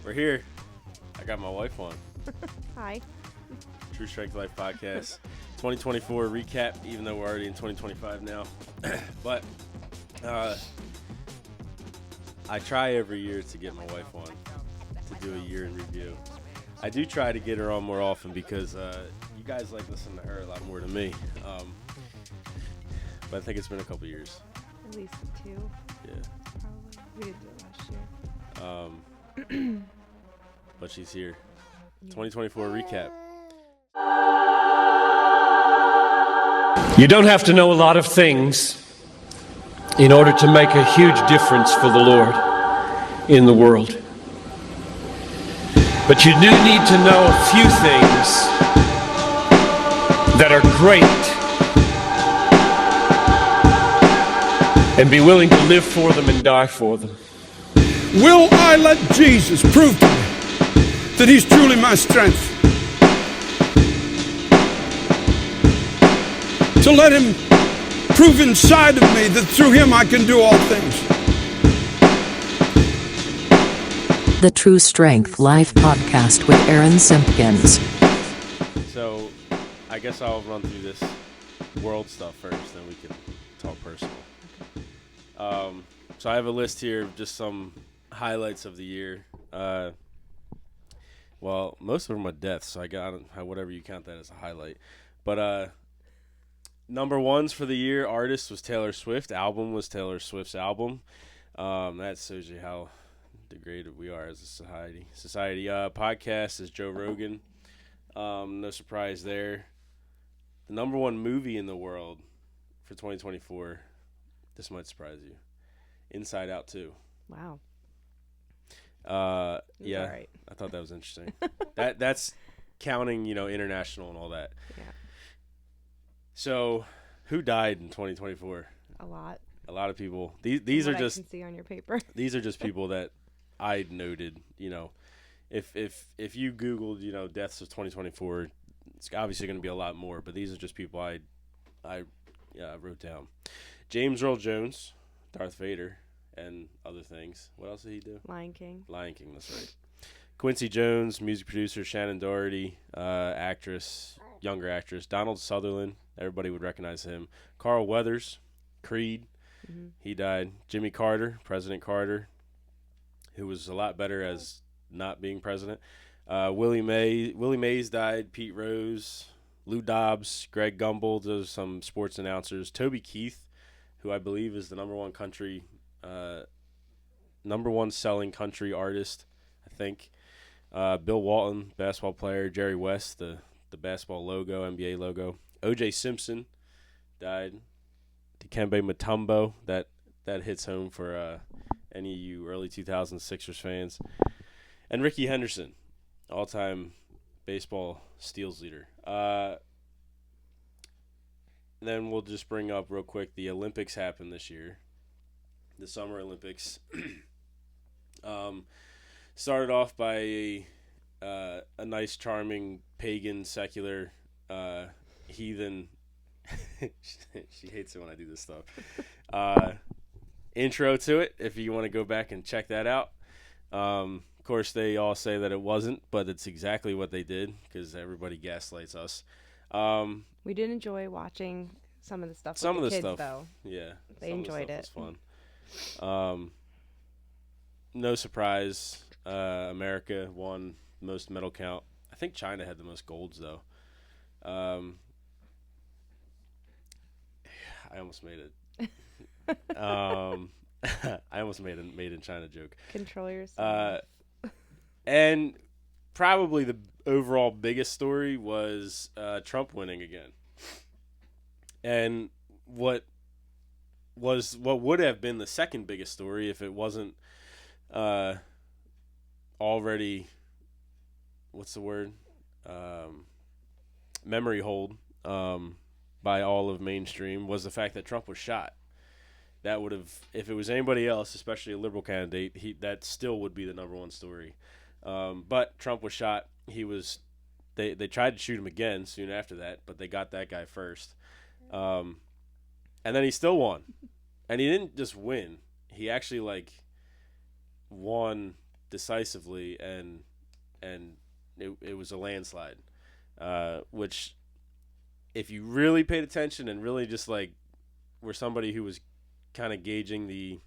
We're here. I got my wife on. Hi. True Strength Life Podcast. 2024 recap, even though we're already in 2025 now. But I try every year to get my wife on to do a year in review. I do try to get her on more often because you guys like listening to her a lot more than me. But I think it's been a couple years. At least 2. Yeah. Probably. We didn't do it last year. But she's here. 2024 recap. You don't have to know a lot of things in order to make a huge difference for the Lord in the world. But you do need to know a few things that are great and be willing to live for them and die for them. Will I let Jesus prove to me that he's truly my strength? To let him prove inside of me that through him I can do all things. The True Strength Life Podcast with Aaron Simpkins. So I guess I'll run through this world stuff first, then we can talk personal. So I have a list here of just some highlights of the year. Well, most of them are deaths, so I got whatever you count that as a highlight. But number ones for the year, artist was Taylor Swift. Album was Taylor Swift's album. That shows you how degraded we are as a society. Podcast is Joe Rogan. No surprise there. The number one movie in the world for 2024. This might surprise you. Inside Out 2. Wow. Yeah, all right. I thought that was interesting. That's counting, international and all that. Yeah. So, who died in 2024? A lot. A lot of people. These are just. I can see on your paper. These are just people that I noted. If you Googled, deaths of 2024, it's obviously going to be a lot more. But these are just people I wrote down. James Earl Jones, Darth Vader, and other things. What else did he do? Lion King, that's right. Quincy Jones, music producer. Shannon Doherty, younger actress. Donald Sutherland, everybody would recognize him. Carl Weathers, Creed, he died. Jimmy Carter, President Carter, who was a lot better as not being president. Willie Mays died. Pete Rose, Lou Dobbs, Greg Gumbel, those are some sports announcers. Toby Keith, who I believe is the number one selling country artist, I think. Bill Walton, basketball player. Jerry West, the basketball logo, NBA logo. O.J. Simpson died. Dikembe Mutombo, that hits home for any of you early 2000s Sixers fans. And Ricky Henderson, all-time baseball steals leader. Then we'll just bring up real quick, the Olympics happened this year. The Summer Olympics. Started off by a nice, charming, pagan, secular, heathen. She hates it when I do this stuff. Intro to it, if you want to go back and check that out. Of course, they all say that it wasn't, but it's exactly what they did because everybody gaslights us. We did enjoy watching some of the stuff. Some with of the the kids, stuff, though. Yeah, they enjoyed it. It was fun. No surprise, America won most medal count. I think China had the most golds though. I almost made it. I almost made a made in China joke. Control yourself. And probably the overall biggest story was Trump winning again. And what would have been the second biggest story if it wasn't already, what's the word? Memory hold by all of mainstream, was the fact that Trump was shot. That would have, if it was anybody else, especially a liberal candidate, that still would be the number one story. But Trump was shot. They tried to shoot him again soon after that, but they got that guy first. And then he still won. And he didn't just win. He actually won decisively, and it was a landslide. Which, if you really paid attention and really just like were somebody who was kind of gauging the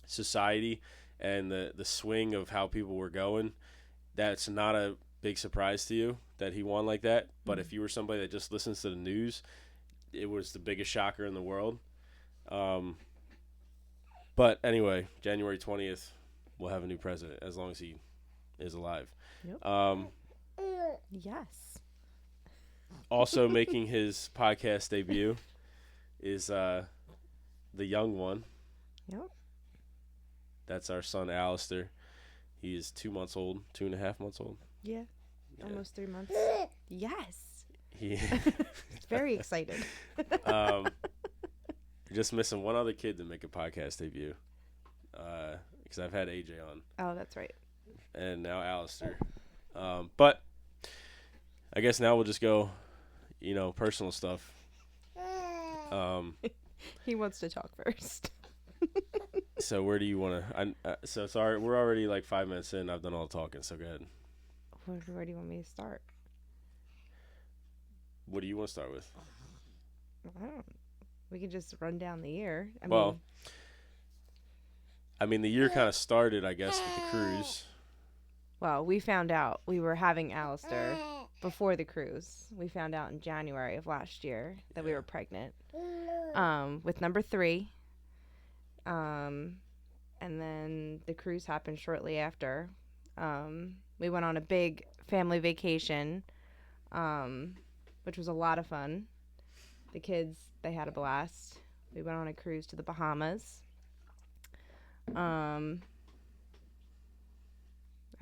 society and the swing of how people were going, that's not a big surprise to you that he won like that. But if you were somebody that just listens to the news, it was the biggest shocker in the world. But anyway, January 20th, we'll have a new president as long as he is alive. Yep. Yes. Also making his podcast debut is the young one. Yep. That's our son, Alistair. He is 2 months old, 2.5 months old. Yeah. Almost 3 months. Yes. He Very excited. just missing one other kid to make a podcast debut. Because I've had AJ on. Oh, that's right. And now Alistair. But I guess now we'll just go, personal stuff. He wants to talk first. So where do you want to? So sorry, we're already like 5 minutes in. I've done all the talking, so go ahead. Where do you want me to start? What do you want to start with? We can just run down the year. I mean, the year kind of started, I guess, with the cruise. Well, we found out we were having Alistair before the cruise. We found out in January of last year that we were pregnant with number 3. And then the cruise happened shortly after. We went on a big family vacation, which was a lot of fun. The kids, they had a blast. We went on a cruise to the Bahamas. I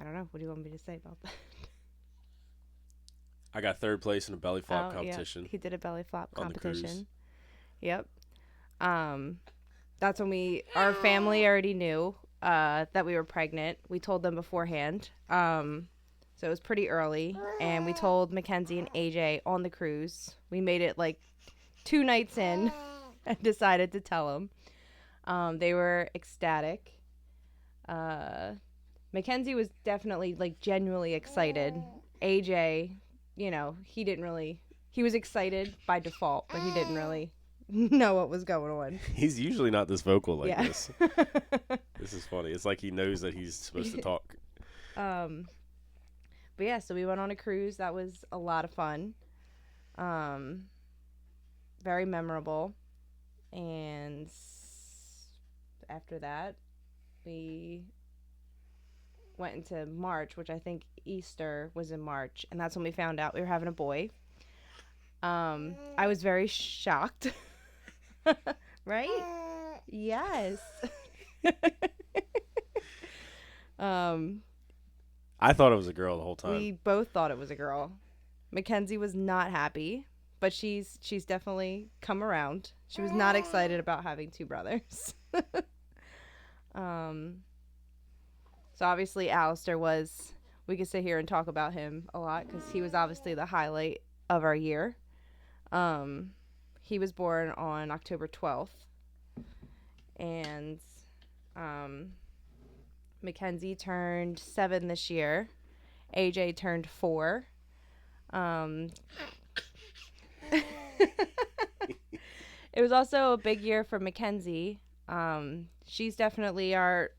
don't know. What do you want me to say about that? I got 3rd place in a belly flop competition. Yeah. He did a belly flop on competition. The cruise. Yep. That's when our family already knew that we were pregnant. We told them beforehand. So it was pretty early, and we told Mackenzie and AJ on the cruise. We made it like 2 nights in and decided to tell them. They were ecstatic. Mackenzie was definitely like genuinely excited. AJ, he was excited by default, but he didn't really know what was going on. He's usually not this vocal like Yeah. this. This is funny. It's like he knows that he's supposed to talk. But yeah, so we went on a cruise. That was a lot of fun. Very memorable. And after that, we went into March, which I think Easter was in March, and that's when we found out we were having a boy. I was very shocked. Right? Yes. I thought it was a girl the whole time. We both thought it was a girl. Mackenzie was not happy, but she's definitely come around. She was not excited about having 2 brothers. So obviously Alistair we could sit here and talk about him a lot because he was obviously the highlight of our year. He was born on October 12th. And Mackenzie turned 7 this year. AJ turned 4. It was also a big year for Mackenzie. She's definitely our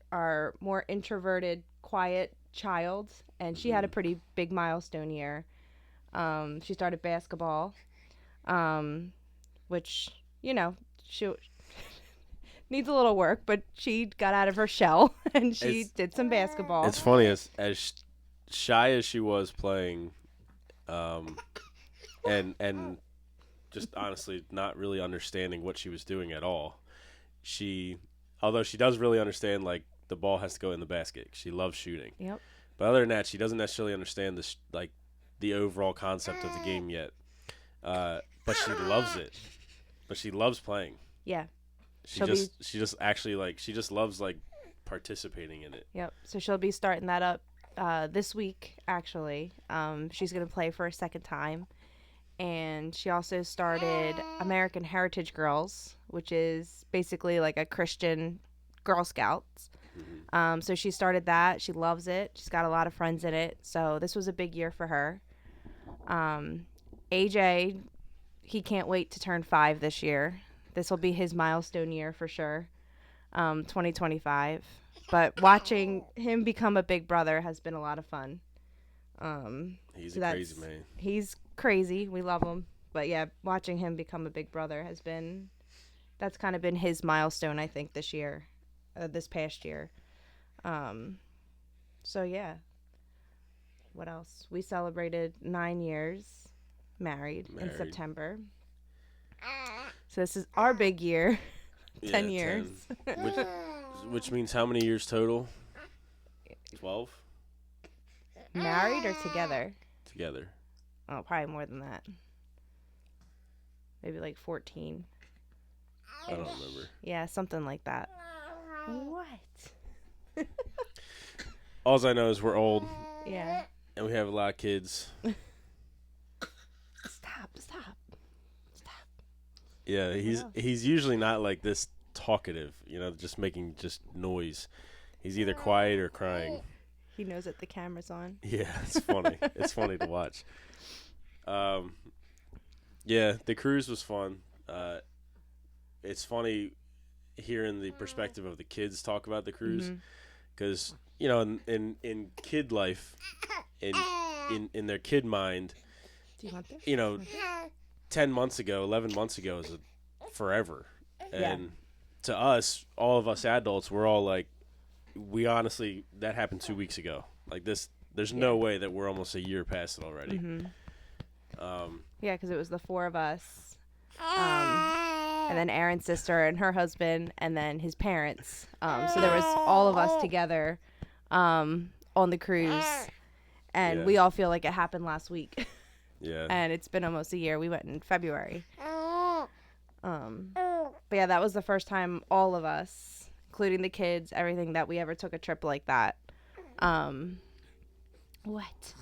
more introverted, quiet child, and she had a pretty big milestone year. She started basketball, which, she needs a little work, but she got out of her shell and she did some basketball. It's funny, as shy as she was playing, and just honestly not really understanding what she was doing at all. Although she does really understand, like, the ball has to go in the basket. She loves shooting. Yep. But other than that, she doesn't necessarily understand the overall concept of the game yet. But she loves it. But she loves playing. Yeah. She just loves like participating in it. Yep. So she'll be starting that up this week, actually. She's going to play for a second time. And she also started American Heritage Girls, which is basically like a Christian Girl Scouts. So she started that. She loves it. She's got a lot of friends in it. So this was a big year for her. AJ, he can't wait to turn 5 this year. This will be his milestone year for sure. 2025. But watching him become a big brother has been a lot of fun. He's so a crazy man. He's crazy. We love him. But yeah, watching him become a big brother that's kind of been his milestone, I think, this year, this past year. So yeah. What else? We celebrated 9 years married in September. So this is our big year. 10 years. 10. Which means how many years total? 12? Married or together? Together. Oh, probably more than that. Maybe like 14. I don't remember. Yeah, something like that. What? All I know is we're old. Yeah. And we have a lot of kids. Stop. Yeah, he's usually not like this talkative, just making just noise. He's either quiet or crying. He knows that the camera's on. Yeah, it's funny. It's funny to watch. Yeah, the cruise was fun. It's funny hearing the perspective of the kids talk about the cruise, because in kid life, in their kid mind, Do you want this? 10 months ago, 11 months ago is forever. And to us, all of us adults, we're all like, we honestly, that happened 2 weeks ago. Like this, there's no way that we're almost a year past it already. Yeah, because it was the 4 of us. And then Aaron's sister and her husband and then his parents. So there was all of us together on the cruise. And we all feel like it happened last week. Yeah. And it's been almost a year. We went in February. But yeah, that was the first time all of us, including the kids, everything, that we ever took a trip like that. What?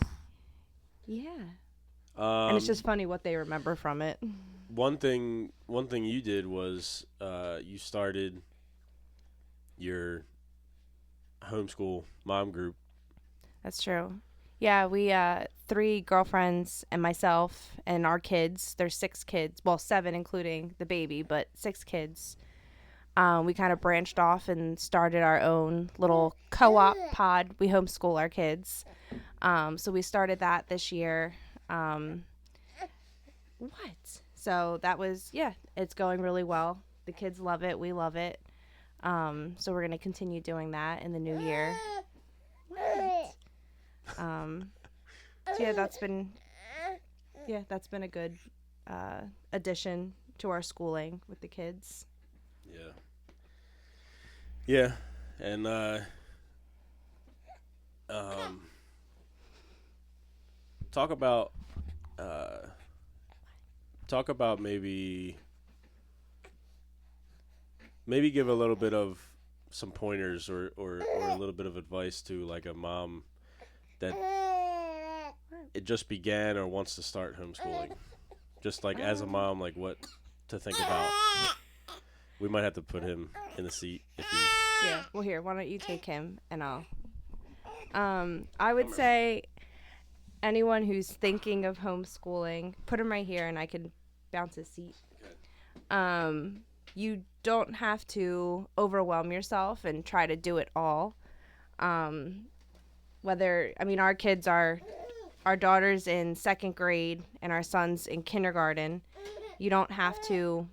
Yeah. And it's just funny what they remember from it. One thing you did was you started your homeschool mom group. That's true. Yeah, we 3 girlfriends and myself and our kids. There's 6 kids. Well, 7 including the baby, but 6 kids. We kind of branched off and started our own little co-op pod. We homeschool our kids. So we started that this year. So that was, it's going really well. The kids love it. We love it. So we're going to continue doing that in the new year. So that's been a good addition to our schooling with the kids. Yeah. And talk about maybe give a little bit of some pointers or a little bit of advice to like a mom that it just began or wants to start homeschooling. Just like as a mom, like what to think about. We might have to put him in the seat if he... Yeah. Well, here, why don't you take him and I'll... I would say anyone who's thinking of homeschooling, put him right here and I can bounce his seat. You don't have to overwhelm yourself and try to do it all. Our kids are... Our daughter's in 2nd grade and our son's in kindergarten. You don't have to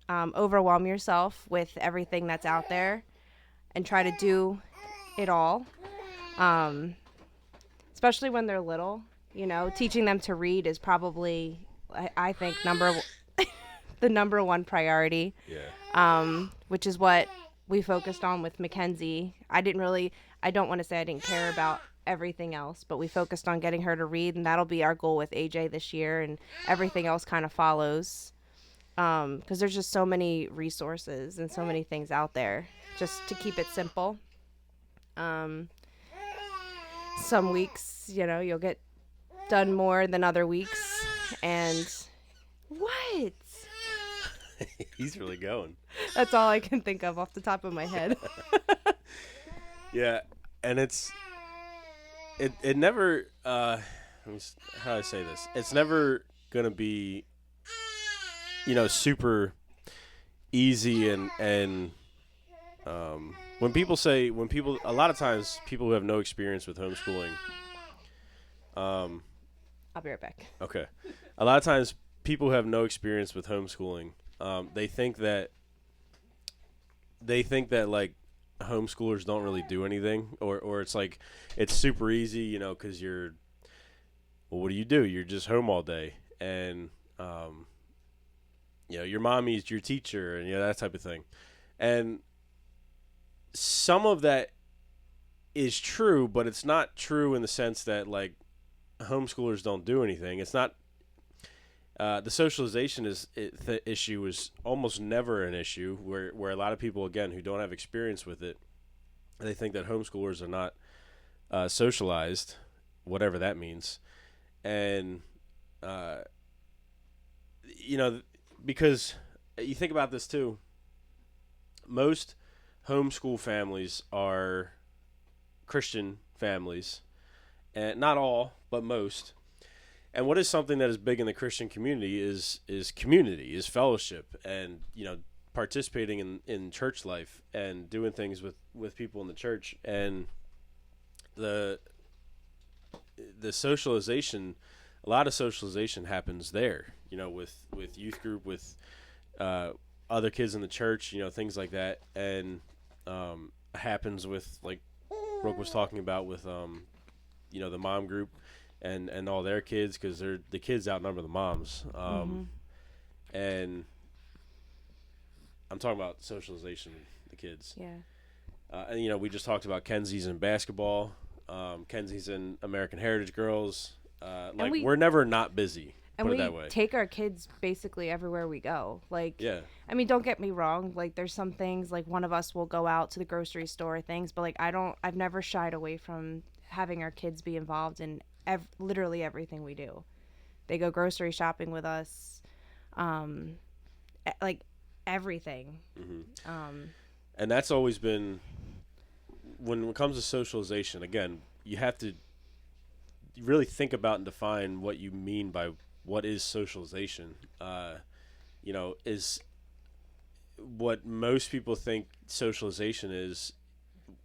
overwhelm yourself with everything that's out there and try to do it all. Especially when they're little, teaching them to read is probably, I think, the number one priority. Yeah. Which is what we focused on with Mackenzie. I don't want to say I didn't care about everything else, but we focused on getting her to read, and that'll be our goal with AJ this year, and everything else kind of follows. Because there's just so many resources and so many things out there, just to keep it simple. Some weeks, you'll get done more than other weeks, and what? He's really going. That's all I can think of off the top of my head. Yeah, and it never how do I say this? It's never gonna be super easy and when people a lot of times people who have no experience with homeschooling. I'll be right back. Okay, a lot of times people who have no experience with homeschooling, they think that like homeschoolers don't really do anything, or it's like it's super easy, because well, what do? You're just home all day, and your mommy's your teacher, and that type of thing, and some of that is true, but it's not true in the sense that like homeschoolers don't do anything. It's not. The socialization issue is almost never an issue where a lot of people, again, who don't have experience with it, they think that homeschoolers are not socialized, whatever that means. And, because you think about this too, most homeschool families are Christian families, and not all, but most. And what is something that is big in the Christian community is community, is fellowship, and participating in church life and doing things with people in the church, and the socialization. A lot of socialization happens there, with youth group, with other kids in the church, things like that, and happens with, like Brooke was talking about, with the mom group. And all their kids, because the kids outnumber the moms. And I'm talking about socialization, the kids. Yeah. And we just talked about Kenzie's in basketball. Kenzie's in American Heritage Girls. We're never not busy. And put it that way. We take our kids basically everywhere we go. Yeah. I mean, don't get me wrong. Like, there's some things, like one of us will go out to the grocery store or things, but like I've never shied away from having our kids be involved in literally everything we do. They go grocery shopping with us, like everything. And that's always been, when it comes to socialization, again, you have to really think about and define what you mean by what is socialization. Is what most people think socialization is,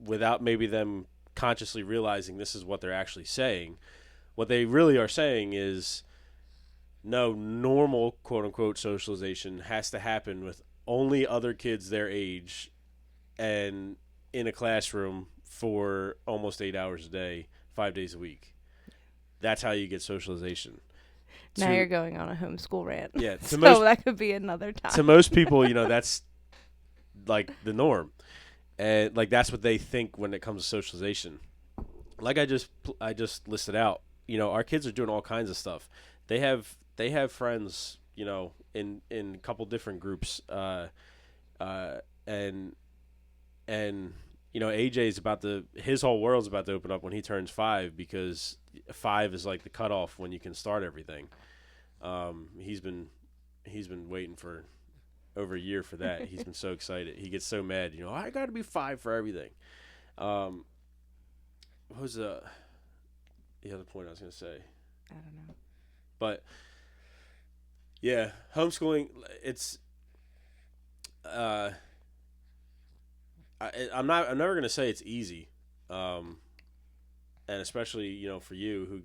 without maybe them consciously realizing this is what they're actually saying. What they really are saying is, no, normal quote-unquote socialization has to happen with only other kids their age and in a classroom for almost 8 hours a day, 5 days a week. That's how you get socialization. Now you're going on a homeschool rant. Yeah. That could be another time. To most people, that's like the norm. And like that's what they think when it comes to socialization. Like I just listed out, our kids are doing all kinds of stuff. They have friends, in a couple different groups, and AJ's his whole world's about to open up when he turns 5, because 5 is like the cutoff when you can start everything. He's been waiting for over a year for that. He's been so excited. He gets so mad. I got to be 5 for everything. What was the other point I was going to say? I don't know. But yeah, homeschooling. It's I'm never going to say it's easy, and especially for you who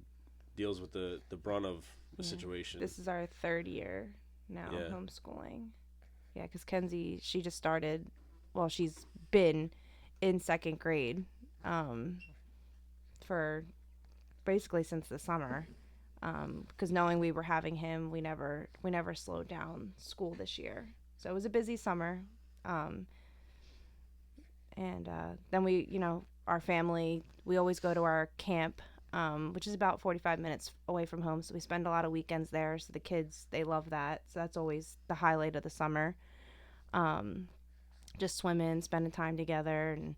deals with the brunt of the situation. This is our 3rd year now homeschooling. Yeah, because Kenzie, she just started. Well, she's been in 2nd grade for basically since the summer. Because knowing we were having him, we never slowed down school this year. So it was a busy summer. And then we, our family, we always go to our camp, which is about 45 minutes away from home. So we spend a lot of weekends there. So the kids, they love that. So that's always the highlight of the summer. Just swimming, spending time together, and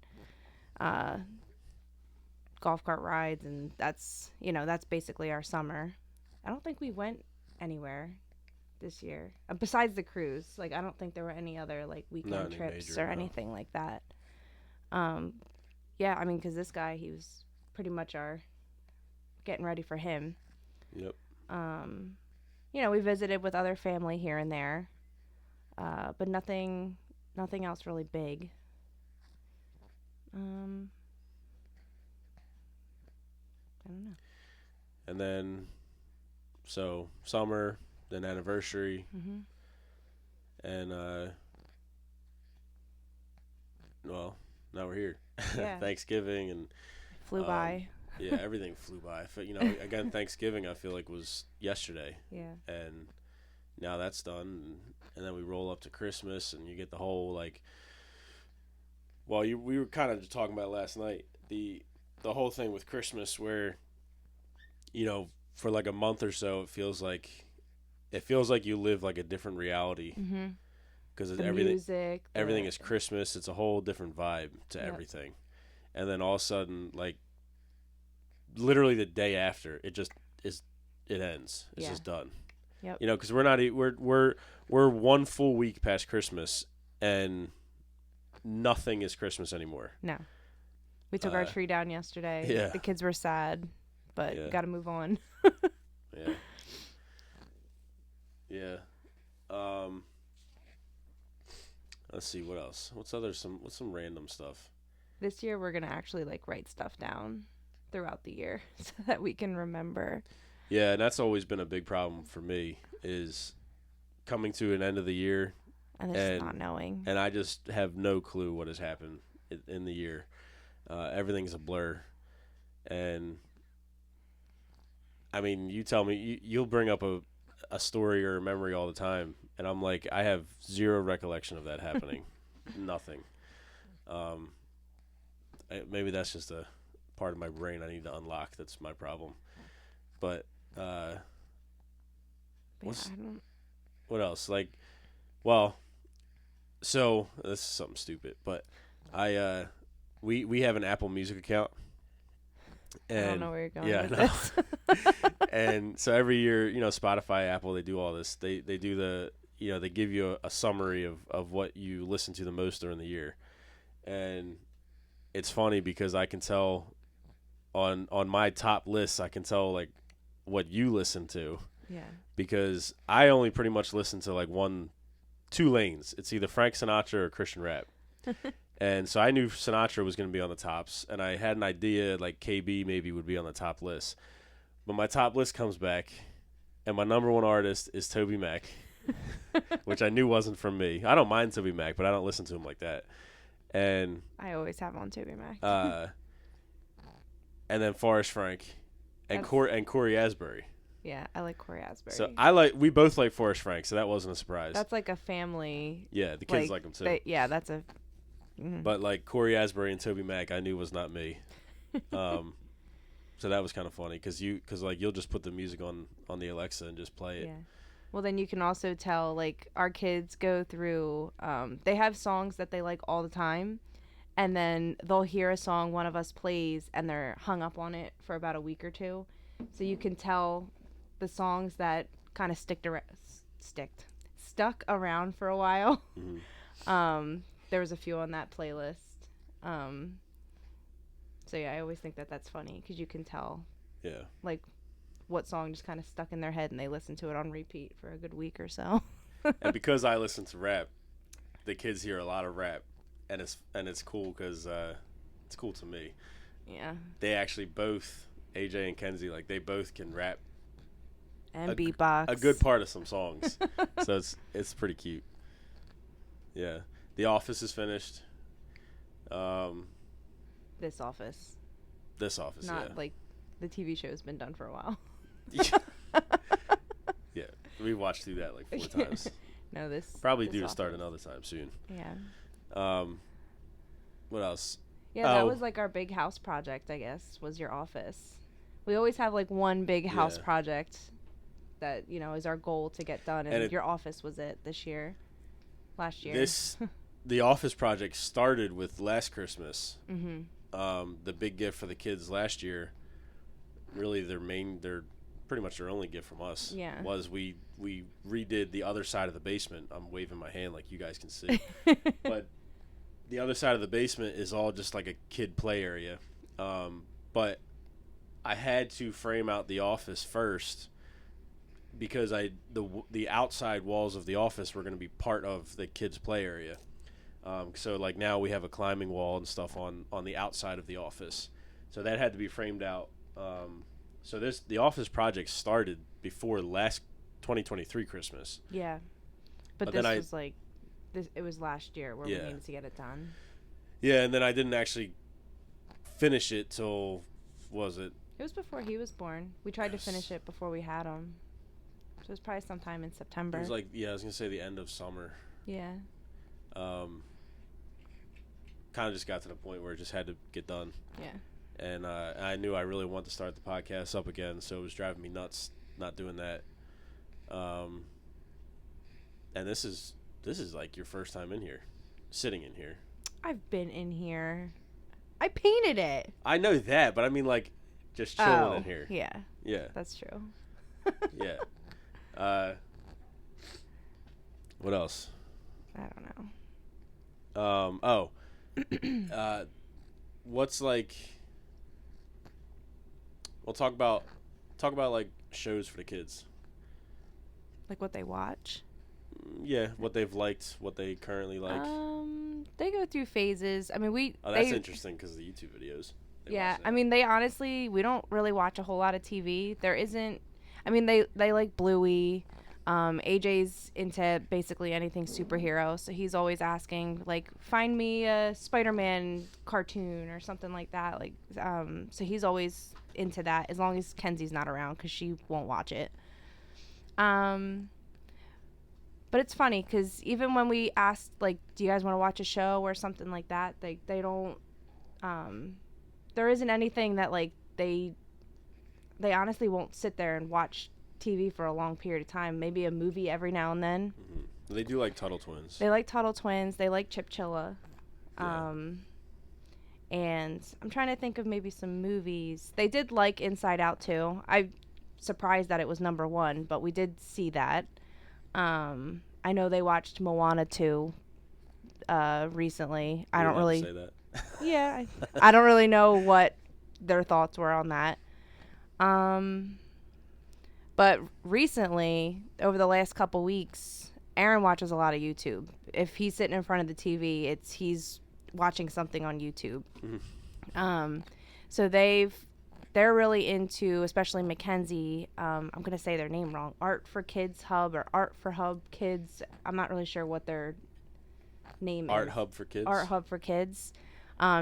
golf cart rides. And that's basically our summer. I don't think we went anywhere this year besides the cruise. Like, I don't think there were any other like weekend trips or anything like that. yeah, I mean, because this guy, he was pretty much our getting ready for him. Yep. We visited with other family here and there, but nothing else really big. I don't know. And then, so summer, then anniversary, and well, now we're here. Yeah. Thanksgiving and Flew by. Yeah, everything flew by. Again, Thanksgiving I feel like was yesterday. Yeah. And now that's done, and then we roll up to Christmas, and you get the whole we were kind of just talking about it last night, the whole thing with Christmas where, for like a month or so, it feels like you live like a different reality. Because everything is Christmas. It's a whole different vibe to everything. And then all of a sudden, like literally the day after, it ends. It's just done. Yep. Because we're 1 full week past Christmas, and nothing is Christmas anymore. No. We took our tree down yesterday. Yeah. The kids were sad, but got to move on. Yeah. Yeah. Let's see what else. What's some random stuff? This year we're gonna actually write stuff down throughout the year so that we can remember. Yeah, and that's always been a big problem for me, is coming to an end of the year and just not knowing. And I just have no clue what has happened in the year. Everything's a blur. And I mean, you tell me, you'll bring up a story or a memory all the time, and I'm like, I have zero recollection of that happening. Nothing. Maybe that's just a part of my brain I need to unlock. That's my problem. But what else? So this is something stupid, but we have an Apple Music account. And, I don't know where you're going with this. And so every year, Spotify, Apple, they do all this. They do they give you a summary of what you listen to the most during the year. And it's funny because I can tell on my top lists, I can tell what you listen to. Yeah. Because I only pretty much listen to two lanes. It's either Frank Sinatra or Christian rap. And so I knew Sinatra was going to be on the tops, and I had an idea KB maybe would be on the top list. But my top list comes back, and my number one artist is Toby Mac, which I knew wasn't from me. I don't mind Toby Mac, but I don't listen to him like that. And I always have on Toby Mac. And then Forrest Frank and Corey Asbury. Yeah, I like Corey Asbury. So we both like Forrest Frank, so that wasn't a surprise. That's like a family. Yeah, the kids like him too. That's a. Mm-hmm. But Corey Asbury and Toby Mac, I knew was not me. So that was kind of funny because you'll just put the music on the Alexa and just play it. Yeah. Well, then you can also tell our kids go through. They have songs that they like all the time, and then they'll hear a song one of us plays, and they're hung up on it for about a week or two. So you can tell the songs that kind of stuck around for a while. Mm-hmm. There was a few on that playlist. So yeah, I always think that's funny because you can tell. Yeah. What song just kind of stuck in their head and they listen to it on repeat for a good week or so. And because I listen to rap, the kids hear a lot of rap, and it's cool because it's cool to me. Yeah. They actually both, AJ and Kenzie, they both can rap and beatbox a good part of some songs. So it's pretty cute. Yeah. The Office is finished. This Office. Not yeah. The TV show's been done for a while. Yeah, we watched through that 4 times. No, this probably this due to Office. start another time soon. Yeah. What else? Yeah, that was our big house project, I guess, was your office. We always have one big house project that, is our goal to get done, and your office was it last year. The office project started with last Christmas. Mm-hmm. The big gift for the kids last year, really their pretty much their only gift from us, was we redid the other side of the basement. I'm waving my hand like you guys can see. But the other side of the basement is all just like a kid play area. But I had to frame out the office first because the outside walls of the office were going to be part of the kids play area. So like now we have a climbing wall and stuff on the outside of the office. So that had to be framed out. So the office project started before last 2023 Christmas. Yeah. But this was like it was last year where we needed to get it done. Yeah, and then I didn't actually finish it till was it? It was before he was born. We tried to finish it before we had him. So it was probably sometime in September. It was like I was gonna say the end of summer. Yeah. Kind of just got to the point where it just had to get done. Yeah. And I knew I really wanted to start the podcast up again, so it was driving me nuts not doing that. And this is like your first time in here, sitting in here. I've been in here. I painted it. I know that, but I mean like just chilling in here. Yeah. Yeah. That's true. Yeah. What else? I don't know. What's like? We'll talk about like shows for the kids. Like what they watch? Yeah, what they've liked, what they currently like. They go through phases. I mean, that's interesting because of the YouTube videos. Yeah, I mean, we don't really watch a whole lot of TV. There isn't. I mean, they like Bluey. AJ's into basically anything superhero, so he's always asking, like, find me a Spider-Man cartoon or something like that. Like, so he's always into that as long as Kenzie's not around because she won't watch it. But it's funny because even when we asked, like, do you guys want to watch a show or something like that, they don't. There isn't anything that like they honestly won't sit there and watch TV for a long period of time. Maybe a movie every now and then. Mm-hmm. They do like Tuttle Twins. They like Tuttle Twins. They like Chip Chilla. Yeah. And I'm trying to think of maybe some movies. They did like Inside Out too. I'm surprised that it was number 1, but we did see that. I know they watched Moana 2 recently. I don't really say that. Yeah, I don't really know what their thoughts were on that. But recently, over the last couple weeks, Aaron watches a lot of YouTube. If he's sitting in front of the TV, he's watching something on YouTube. Mm-hmm. So they're really into, especially Mackenzie. I'm gonna say their name wrong. Art for Kids Hub or Art for Hub Kids. I'm not really sure what their name is. Art Hub for Kids. Art Hub for Kids.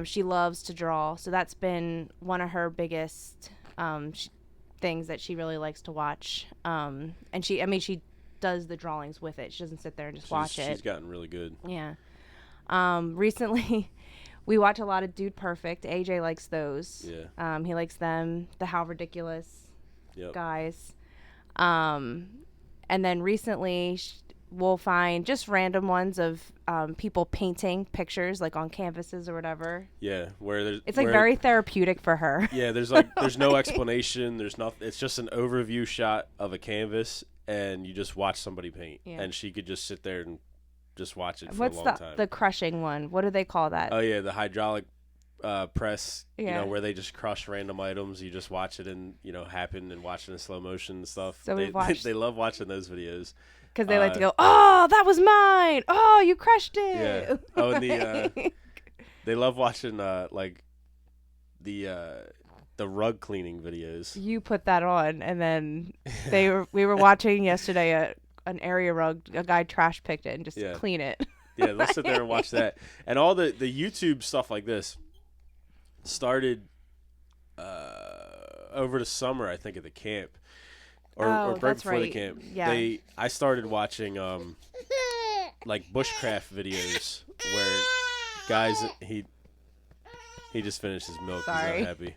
She loves to draw, so that's been one of her biggest things that she really likes to watch. And she does the drawings with it. She doesn't sit there and just watch it. She's gotten really good. Yeah. Recently, we watch a lot of Dude Perfect. AJ likes those. Yeah. He likes them. The How Ridiculous guys. And then recently, we'll find just random ones of people painting pictures like on canvases or whatever. Yeah, it's like very therapeutic for her. Yeah, there's no explanation. There's nothing. It's just an overview shot of a canvas, and you just watch somebody paint. Yeah. And she could just sit there and just watch it for a long time. What's the crushing one? What do they call that? Oh yeah, the hydraulic press. Yeah. Where they just crush random items. You just watch it and happen and watch it in slow motion and stuff. So they love watching those videos. Because they like to go, oh, that was mine. Oh, you crushed it. Yeah. Oh, and they love watching like the rug cleaning videos. You put that on, and then we were watching yesterday an area rug. A guy trash picked it and just clean it. Yeah, let's sit there and watch that. And all the YouTube stuff like this started over the summer, I think, at the camp. Or right before the camp. Yeah. I started watching like bushcraft videos where guys he just finished his milk. Sorry. He's not happy.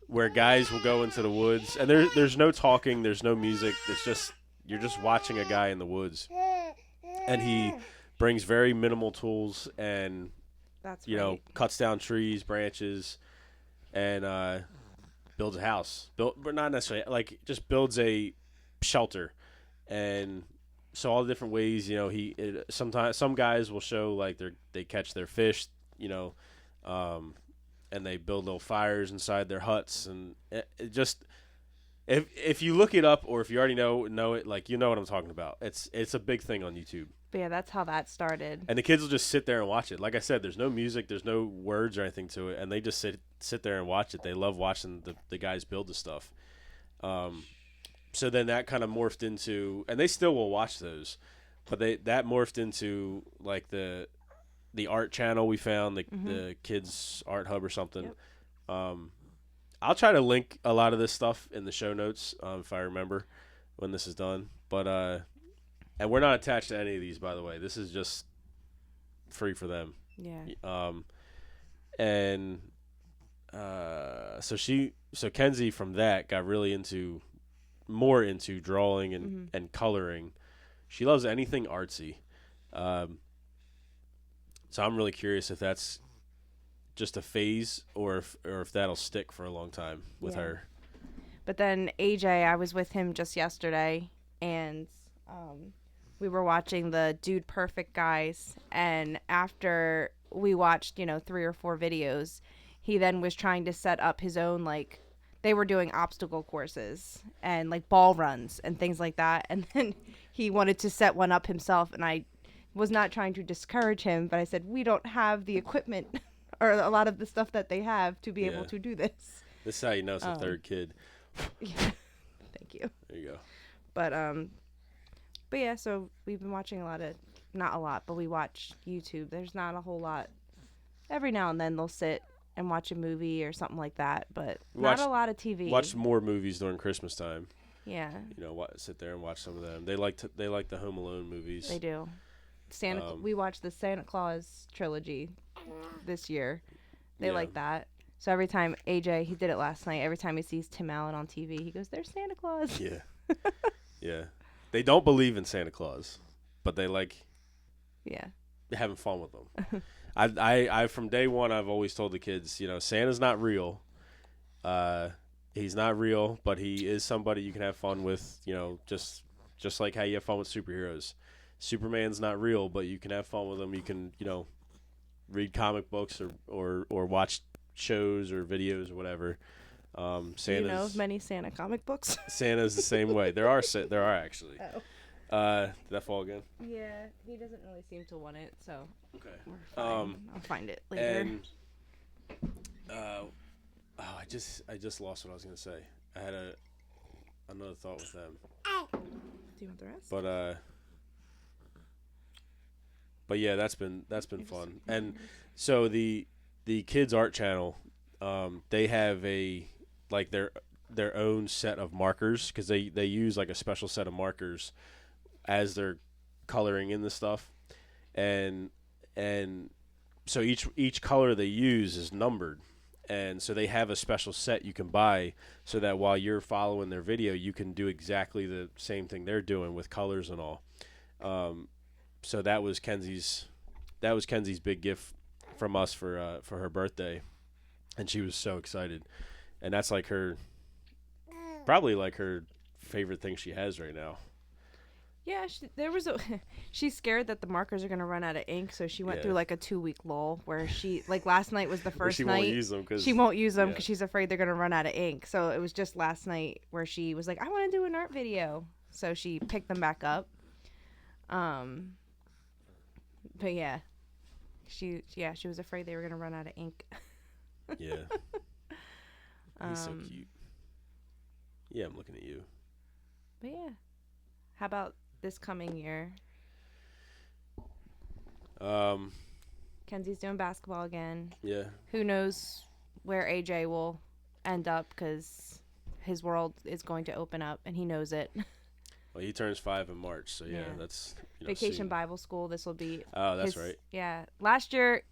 Where guys will go into the woods and there's no talking, there's no music. It's just you're just watching a guy in the woods, and he brings very minimal tools and cuts down trees, branches, and builds a house. But not necessarily, like, just builds a shelter. And so all the different ways, sometimes some guys will show like they catch their fish, and they build little fires inside their huts, and it just if you look it up or if you already know it, like what I'm talking about. It's a big thing on YouTube. But yeah, that's how that started. And the kids will just sit there and watch it. Like I said, there's no music, there's no words or anything to it, and they just sit there and watch it. They love watching the guys build the stuff. So then that kind of morphed into, and they still will watch those, but that morphed into like the art channel we found, the kids art hub or something. Yep. I'll try to link a lot of this stuff in the show notes if I remember when this is done. But and we're not attached to any of these, by the way. This is just free for them. Yeah. So Kenzie from that got really more into drawing and coloring. She loves anything artsy. So I'm really curious if that's just a phase or if that'll stick for a long time with her. But then AJ, I was with him just yesterday, and we were watching the Dude Perfect guys, and after we watched 3 or 4 videos, he then was trying to set up his own, like, they were doing obstacle courses and like ball runs and things like that, and then he wanted to set one up himself, and I was not trying to discourage him, but I said, we don't have the equipment or a lot of the stuff that they have to be able to do this. This is how you know it's a third kid. Yeah. Thank you. There you go. But yeah, so we've been watching not a lot, but we watch YouTube. There's not a whole lot. Every now and then they'll sit and watch a movie or something like that, but not a lot of TV. Watch more movies during Christmas time. Yeah. Sit there and watch some of them. They like the Home Alone movies. They do. We watched the Santa Claus trilogy this year. They like that. So every time AJ, he did it last night. Every time he sees Tim Allen on TV, he goes, "There's Santa Claus." Yeah. Yeah. They don't believe in Santa Claus, but they like having fun with them. I from day one I've always told the kids, Santa's not real. He's not real, but he is somebody you can have fun with, just like how you have fun with superheroes. Superman's not real, but you can have fun with him. You can, read comic books or watch shows or videos or whatever. Santa's, do you know of many Santa comic books? Santa's the same way. There are actually. Oh. Did that fall again? Yeah, he doesn't really seem to want it, so okay. We're fine. I'll find it later. And I just lost what I was gonna say. I had another thought with them. Do you want the rest? But yeah, that's been fun. And so the kids art channel, they have their own set of markers because they use like a special set of markers as they're coloring in the stuff, and so each color they use is numbered, and so they have a special set you can buy so that while you're following their video, you can do exactly the same thing they're doing with colors and all. So that was Kenzie's big gift from us for her birthday, and she was so excited, and that's like probably like her favorite thing she has right now. Yeah, she's scared that the markers are gonna run out of ink, so she went through like a 2-week lull where last night was the first night. She won't use them because she's afraid they're gonna run out of ink. So it was just last night where she was like, I want to do an art video, so she picked them back up. But yeah, she was afraid they were gonna run out of ink. Yeah, he's so cute. Yeah, I'm looking at you. But yeah, how about this coming year? Kenzie's doing basketball again. Yeah. Who knows where AJ will end up because his world is going to open up and he knows it. Well, he turns 5 in March, so yeah. That's Vacation soon. Bible School. This will be. Oh, that's right. Yeah, last year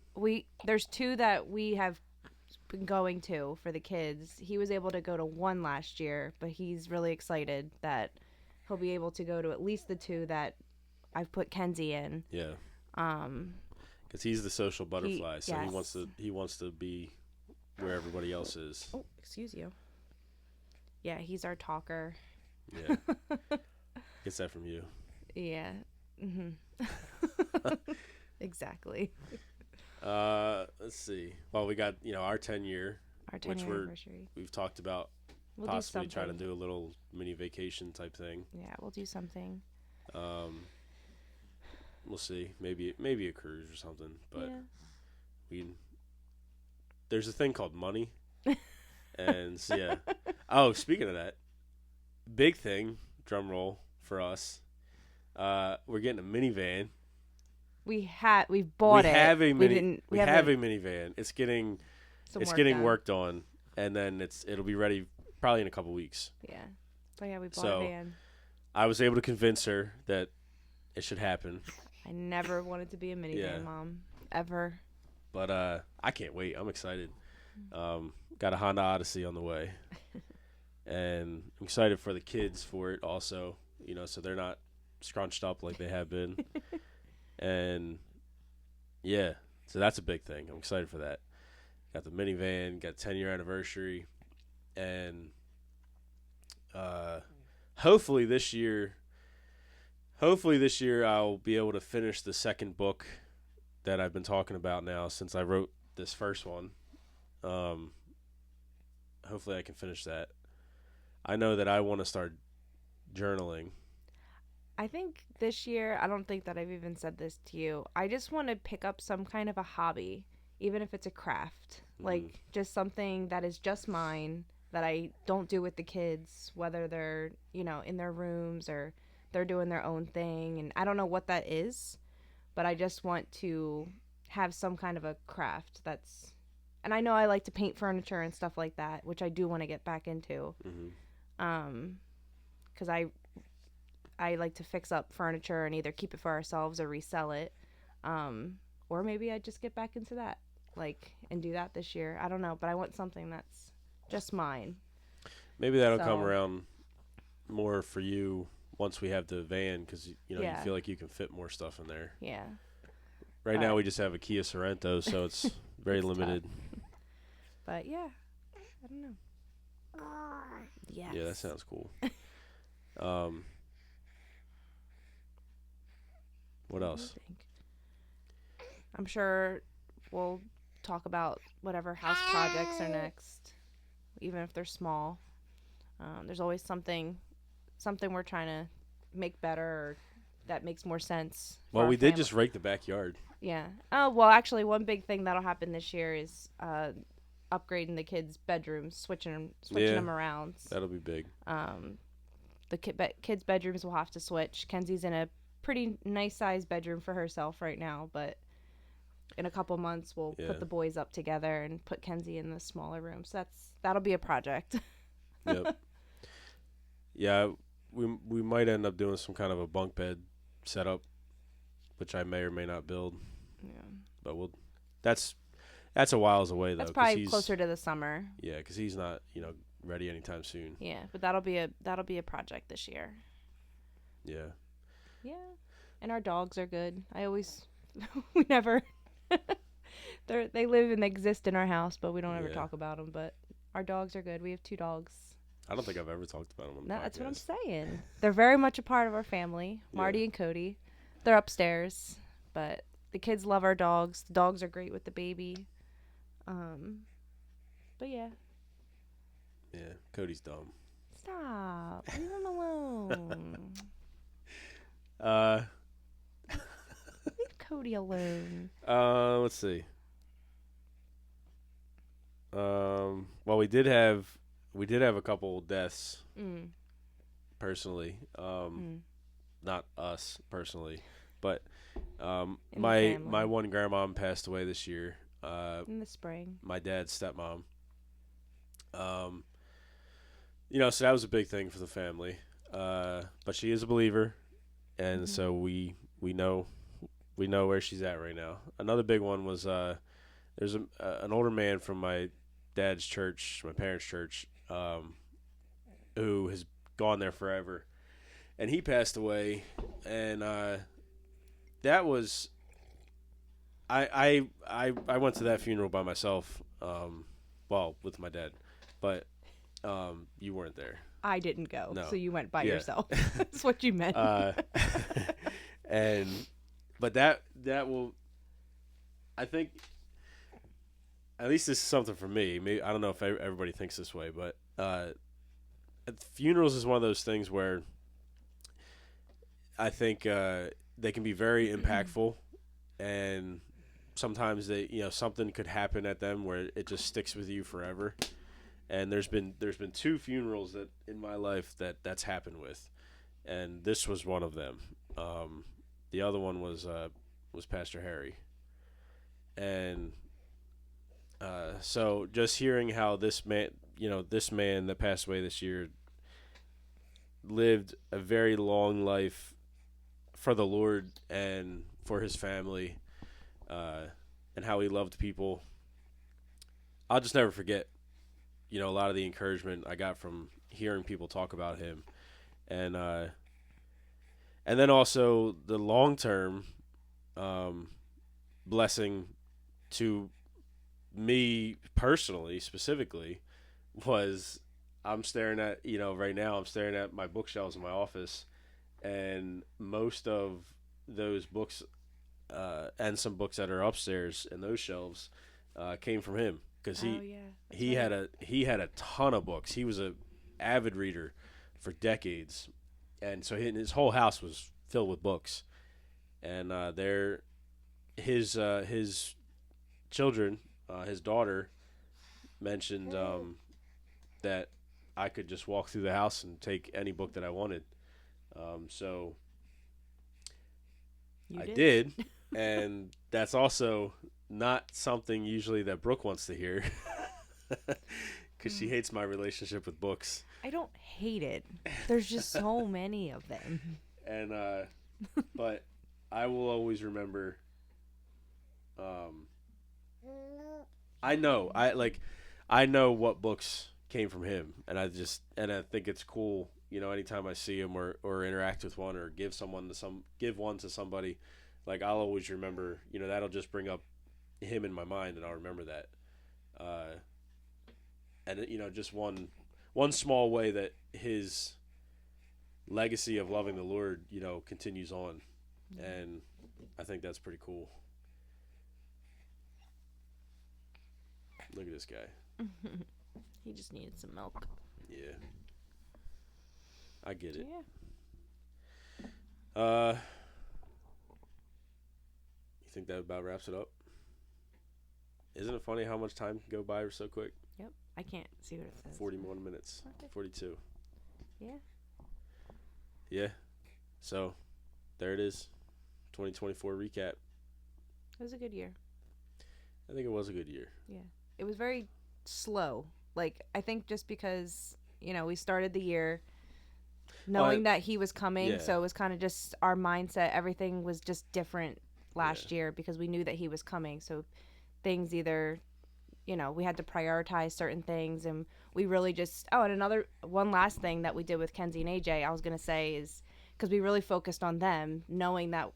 there's 2 that we have been going to for the kids. He was able to go to 1 last year, but he's really excited that he'll be able to go to at least the 2 that I've put Kenzie in. Yeah. Because he's the social butterfly, so he wants to be where everybody else is. Oh, excuse you. Yeah, he's our talker. Yeah. Gets that from you. Yeah. Exactly. Let's see. Well, we got our 10-year, Our which 10-year anniversary. we've talked about We'll possibly do trying to something. do a little mini vacation type thing. Yeah, we'll do something. We'll see. Maybe a cruise or something. But Yeah. there's a thing called money, and so, yeah. Oh, speaking of that, big thing, drum roll for us. We're getting a minivan. We've bought it. We have a haven't minivan. It's getting some work getting done. worked on, and then it'll be ready probably in a couple weeks. Yeah. But yeah, we bought So, a van. I was able to convince her that it should happen, I never wanted to be a minivan Yeah. mom ever. but I can't wait. I'm excited. Got a Honda Odyssey on the way, and I'm excited for the kids for it also. So they're not scrunched up like they have been, and yeah, so that's a big thing. I'm excited for that. Got the minivan, got 10-year anniversary, and hopefully this year I'll be able to finish the second book that I've been talking about now since I wrote this first one. Hopefully I can finish that. I know that I want to start journaling. I think this year, I don't think that I've even said this to you. I just want to pick up some kind of a hobby, even if it's a craft. Like, just something that is just mine that I don't do with the kids, whether they're, in their rooms or they're doing their own thing. And I don't know what that is, but I just want to have some kind of a craft that's. And I know I like to paint furniture and stuff like that, which I do want to get back into. Because I like to fix up furniture and either keep it for ourselves or resell it. Or maybe I just get back into that, and do that this year. I don't know, but I want something that's just mine. Maybe that'll come around more for you once we have the van, because you feel like you can fit more stuff in there. Yeah. Right now we just have a Kia Sorento, so it's very limited. Tough. But yeah, I don't know. Yes. Yeah, that sounds cool. What else? I'm sure we'll talk about whatever house projects are next, even if they're small. There's always something we're trying to make better or that makes more sense. Well, we did just rake the backyard. Yeah. Oh, well, actually, one big thing that'll happen this year is upgrading the kids' bedrooms, switching them around. That'll be big. The kids' bedrooms will have to switch. Kenzie's in a pretty nice sized bedroom for herself right now, but in a couple months we'll put the boys up together and put Kenzie in the smaller room. So that'll be a project. Yep. Yeah, we might end up doing some kind of a bunk bed setup, which I may or may not build. Yeah. But that's a whiles away though. That's probably closer to the summer. Yeah, because he's not ready anytime soon. Yeah, but that'll be a project this year. Yeah. Yeah, and our dogs are good. We never. They live and exist in our house, but we don't ever talk about them. But our dogs are good. We have 2 dogs. I don't think I've ever talked about them on the podcast. That's what I'm saying. They're very much a part of our family. Marty and Cody. They're upstairs, but the kids love our dogs. The dogs are great with the baby. But yeah. Yeah, Cody's dumb. Stop. Leave him alone. Leave Cody alone. Let's see. Well, we did have a couple deaths. Personally. Not us personally, but my one grandmom passed away this year. In the spring. My dad's stepmom. So that was a big thing for the family. But she is a believer, and so we know where she's at right now. Another big one was there's an older man from my dad's church, my parents' church, who has gone there forever, and he passed away, and that was I went to that funeral by myself, with my dad, but You weren't there. I didn't go, No. so you went by Yeah. yourself. That's what you meant. But that will, I think, at least this is something for me. Maybe, I don't know if everybody thinks this way, but funerals is one of those things where I think they can be very impactful, and sometimes something could happen at them where it just sticks with you forever. And there's been 2 funerals that in my life that's happened with, and this was one of them. The other one was Pastor Harry, and so just hearing how this man that passed away this year lived a very long life for the Lord and for his family, and how he loved people. I'll just never forget, a lot of the encouragement I got from hearing people talk about him, and then also the long-term blessing to me personally, specifically, was I'm staring at, right now I'm staring at my bookshelves in my office, and most of those books and some books that are upstairs in those shelves came from him, because he had a ton of books. He was a avid reader for decades, and so his whole house was filled with books. And his children, his daughter mentioned that I could just walk through the house and take any book that I wanted. So I did, and that's also not something usually that Brooke wants to hear, because she hates my relationship with books. I don't hate it. There's just so many of them. And but I will always remember. I know what books came from him, and I think it's cool. Anytime I see him or interact with one or give one to somebody, like, I'll always remember. That'll just bring up him in my mind, and I'll remember that. And just one small way that his legacy of loving the Lord, continues on, and I think that's pretty cool. Look at this guy. He just needed some milk. Yeah, I get it. Yeah. You think that about wraps it up? Isn't it funny how much time can go by so quick? Yep. I can't see what it says. 41 minutes. Okay. 42. Yeah. Yeah. So, there it is. 2024 recap. It was a good year. I think it was a good year. Yeah. It was very slow. Like, I think just because, we started the year knowing that he was coming, so it was kind of just our mindset. Everything was just different last year because we knew that he was coming. So things either, we had to prioritize certain things, and we really just, and one last thing that we did with Kenzie and AJ, I was going to say, is because we really focused on them, knowing that,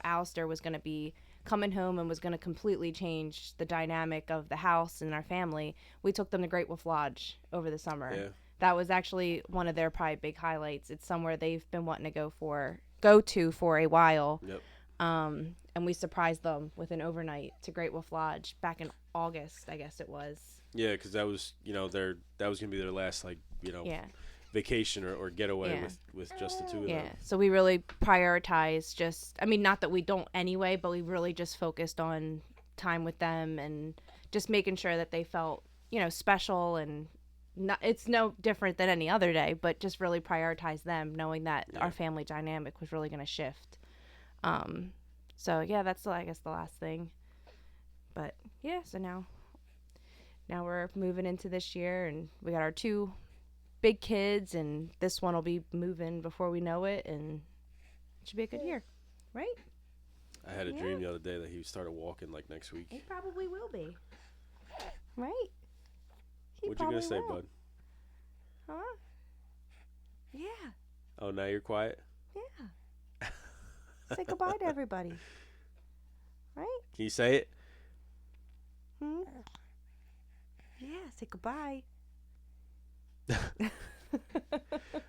Alistair was going to be coming home and was going to completely change the dynamic of the house and our family. We took them to Great Wolf Lodge over the summer. Yeah. That was actually one of their probably big highlights. It's somewhere they've been wanting to go to for a while. Yep. And we surprised them with an overnight to Great Wolf Lodge back in August, I guess it was. Yeah, because that was, that was gonna be their last, vacation or getaway with just the two of them. Yeah. So we really prioritized not that we don't anyway, but we really just focused on time with them and just making sure that they felt, special, and it's no different than any other day, but just really prioritize them, knowing that our family dynamic was really going to shift. So yeah, that's I guess the last thing. But yeah, so now we're moving into this year, and we got our 2 big kids, and this one will be moving before we know it, and it should be a good year, right? I had a dream the other day that he started walking next week. He probably will be, right? What you gonna say, bud? Huh? Yeah. Oh, now you're quiet? Yeah. Say goodbye to everybody. Right? Can you say it? Yeah, say goodbye.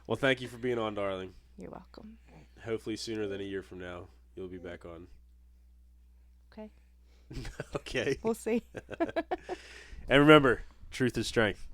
Well, thank you for being on, darling. You're welcome. Hopefully sooner than a year from now, you'll be back on. Okay. Okay. We'll see. And remember, truth is strength.